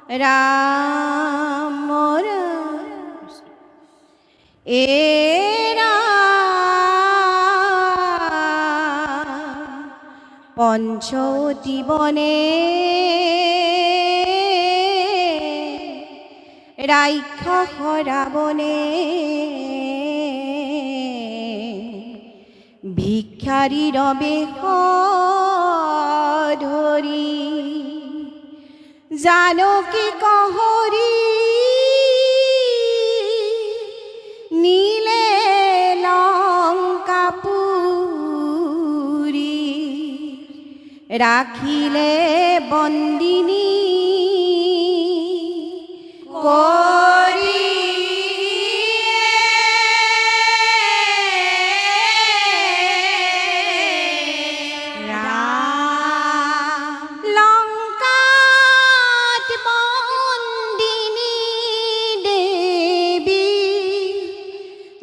রাম এ পঞ্চতী বনে রাইখ রাবণে ভিক্ষারী রবে ধরি জানকী কহরি নীলে লঙ্কাপুরী রাখিলে বন্দিনী করি লঙ্কাত বন্দিনী দেবী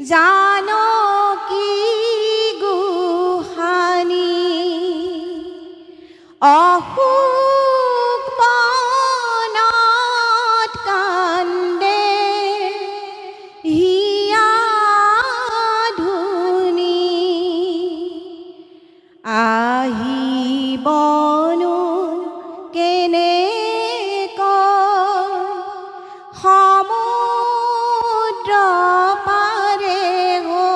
জানকী গুহানি অহুক বনত কান্দে হিয়া ধুনি আহিবনো কেনে সমুদ্র পাৰে গো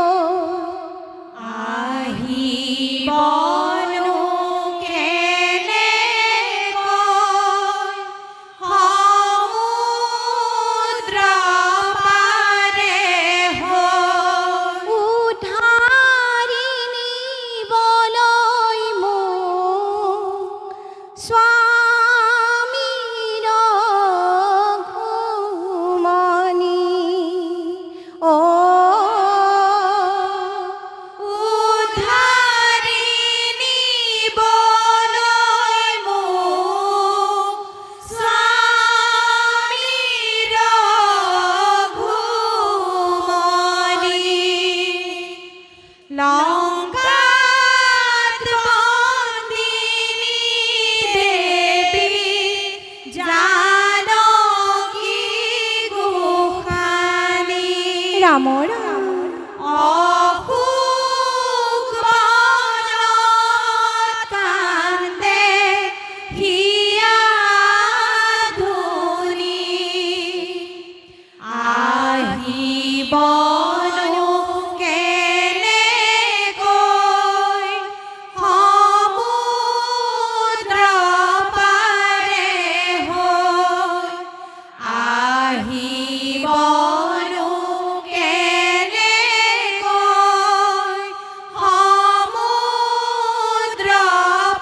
আহিবনো কেনে সমুদ্ৰ পাৰে উদ্ধাৰি নিবলৈ মোক স্বামীৰ ঘুমনি উদ্ধাৰি নিবলৈ মোক স্বামীৰ ঘুমনি লঙ্কাত বন্দিনী দেবী জানকী গুহানি ৰাম ৰাম অহুক বনত কান্দে হিয়া ধুনি আহিবনো কেনে সমুদ্ৰ পাৰে আহিবনো কেনে সমুদ্ৰ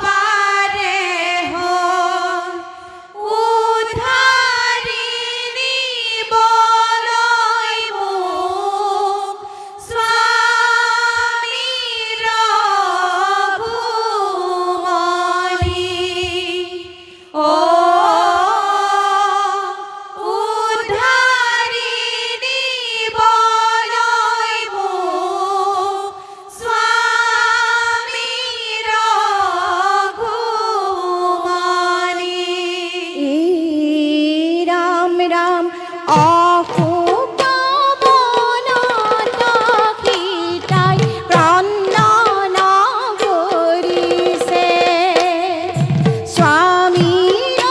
পাৰে উদ্ধাৰি নিবলৈ মোক স্বামীৰ ঘুমনি উদ্ধাৰি নিবলৈ মোক স্বামীৰ ঘুমনি ৰাম ৰাম অহুক বনত সীতাই ক্ৰন্দন কৰিছে স্বামীৰ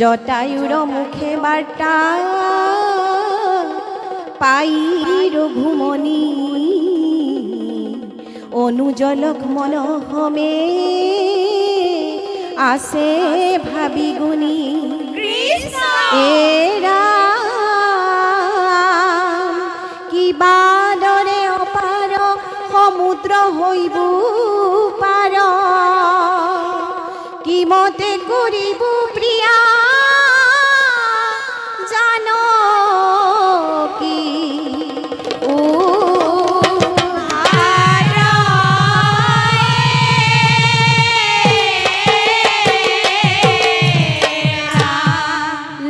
জটায়ুৰ মুখে বাৰ্তা পাই ৰঘুমণি অনুজ লক্ষ্মণ হমে আসে ভাবি গুণী এৰা কিবা দৰে অপাৰ সমুদ্ৰ হইব পাৰ কিমতে কৰিব প্ৰিয়া জান কি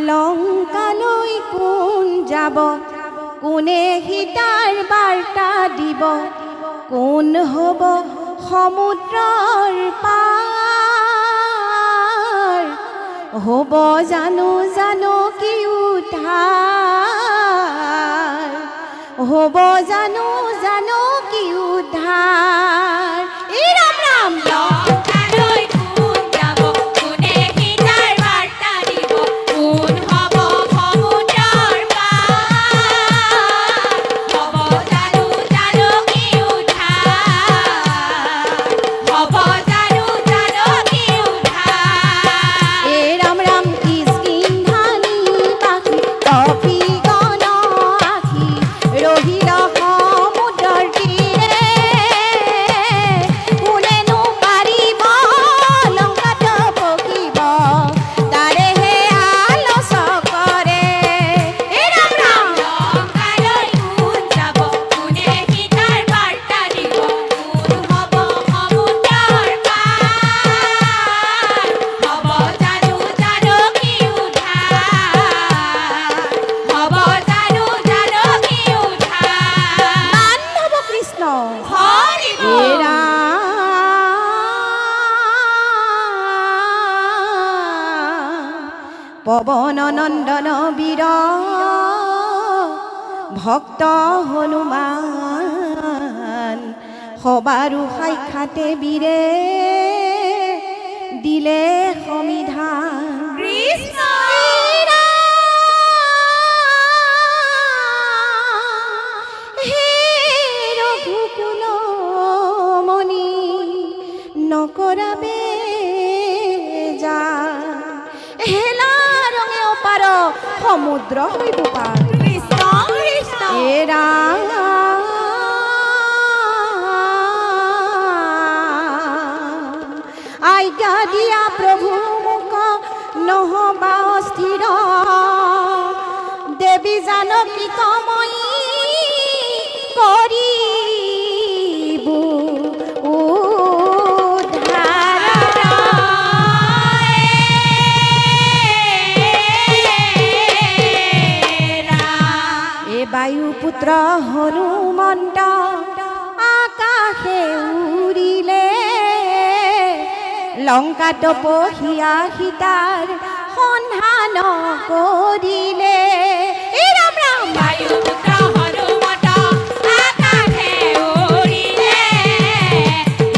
লংকালৈ কোন যাব কোনে সীতাৰ বাৰ্তা দিব কোন হ'ব সমুদ্ৰৰ পাৰ হ'ব জানো জানো কি উদ্ধাৰ হ'ব জানো জানো কি উদ্ধাৰ এই ৰাম ৰাম লংকালৈ কোন যাব কোনে সীতাৰ বাৰ্তা দিব কোন হ'ব সমুদ্ৰৰ পাৰ হ'ব জানো জানো কি উদ্ধাৰ হ'ব জানো জানো কি উদ্ধাৰ এ ৰাম ৰাম কিষ্কিন্ধানী পাখি কপি গণ আখি ৰহিল সমুদ্ৰৰ তীৰে কোনেনো পাৰিব লংকাত পকিব তাৰেহে আলচ কৰে এ ৰাম ৰাম লংকালৈ কোন যাব কোনে সীতাৰ বাৰ্তা দিব কোন হ'ব সমুদ্ৰৰ পাৰ হ'ব জানো জানো কি উদ্ধাৰ হ'ব জানো জানো কি উদ্ধাৰ বান্ধৱ কৃষ্ণ হৰি এ বল পৱন নন্দন বীৰ ভক্ত হনুমান সবাৰো সাক্ষাতে বীৰে দিলে সমিধান কৃষ্ণ হে ৰঘুকুলমণি নকৰাবে যা হেলা ৰঙে অপাৰ সমুদ্ৰ হইব পাৰ কৃষ্ণ কৃষ্ণ এৰা আজ্ঞা দিয়া প্ৰভু মোক নহবা অস্থিৰ দেৱী জানকী কময়ী কৰিব উদ্ধাৰ এ বায়ুপুত্ৰ হনুমন্ত আকাশে উৰিলে লংকাত পহিয়া সীতাৰ সন্ধান কৰিলে এই ৰাম ৰাম বায়ুপুত্ৰ হনুমন্ত আকাশে উৰিলে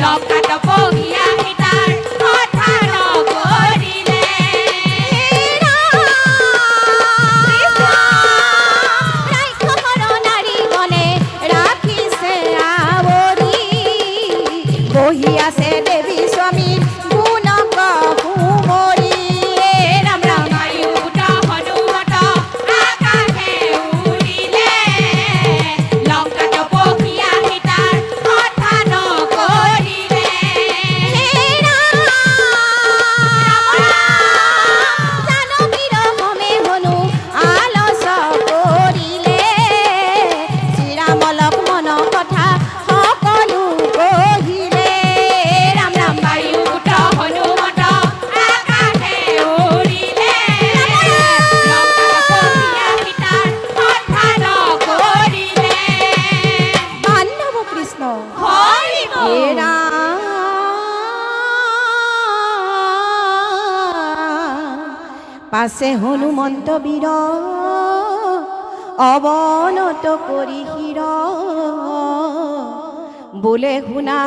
লংকাত পহিয়া সীতাৰ সন্ধান কৰিলে ৰাক্ষসৰ নাৰীগণে ৰাখিছে আৱৰি বহি আছে দেৱী স্বামীৰ গুণক সুমৰি ৰাম ৰাম বায়ুপুত্ৰ হনুমন্ত আকাশে উৰিলে লংকাত পহিয়া সীতাৰ সন্ধান কৰিলে জানকীৰ হমে হনু আলচ কৰিলে শ্ৰীৰাম লক্ষ্মণ কথা সকলো কহিলে ৰাম ৰাম বায়ুপুত্ৰ হনুমন্ত আকাশে উৰিলে লংকাত পহিয়া সীতাৰ সন্ধান কৰিলে বান্ধৱ কৃষ্ণ হৰি হে বল ৰাম পাছে হনুমন্ত বীৰ অৱনত কৰি শিৰ বোলে শুনা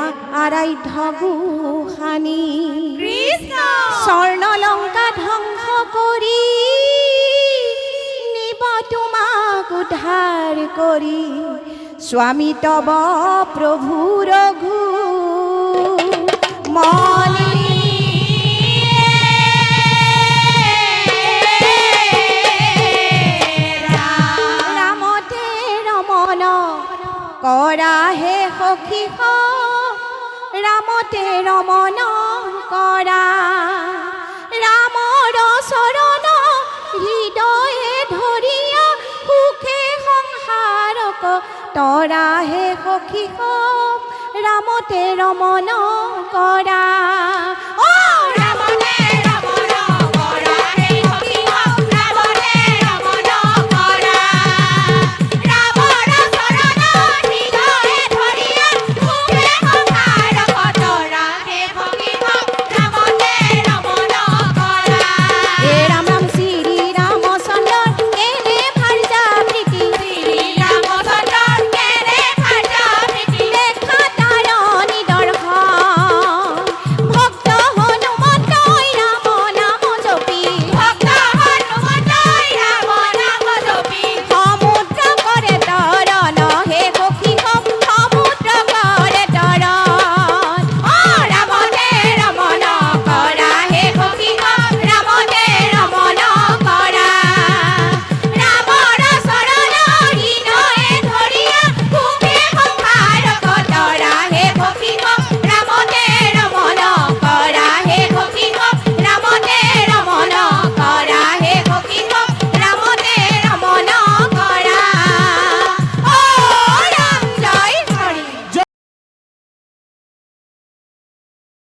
আৰাধ্য গোসানী কৃষ্ণ স্বৰ্ণলংকা ধ্বংস কৰি নিব তোমাক উদ্ধাৰ কৰি স্বামী তব প্ৰভু ৰঘু মনি ৰামতে ৰমন কৰা হে সখী ৰামতে ৰমন কৰা ৰামৰ চৰণ হৃদয়ে ধৰিয়া সুখে সংসাৰক তৰা হে সখী ৰামতে ৰমন কৰা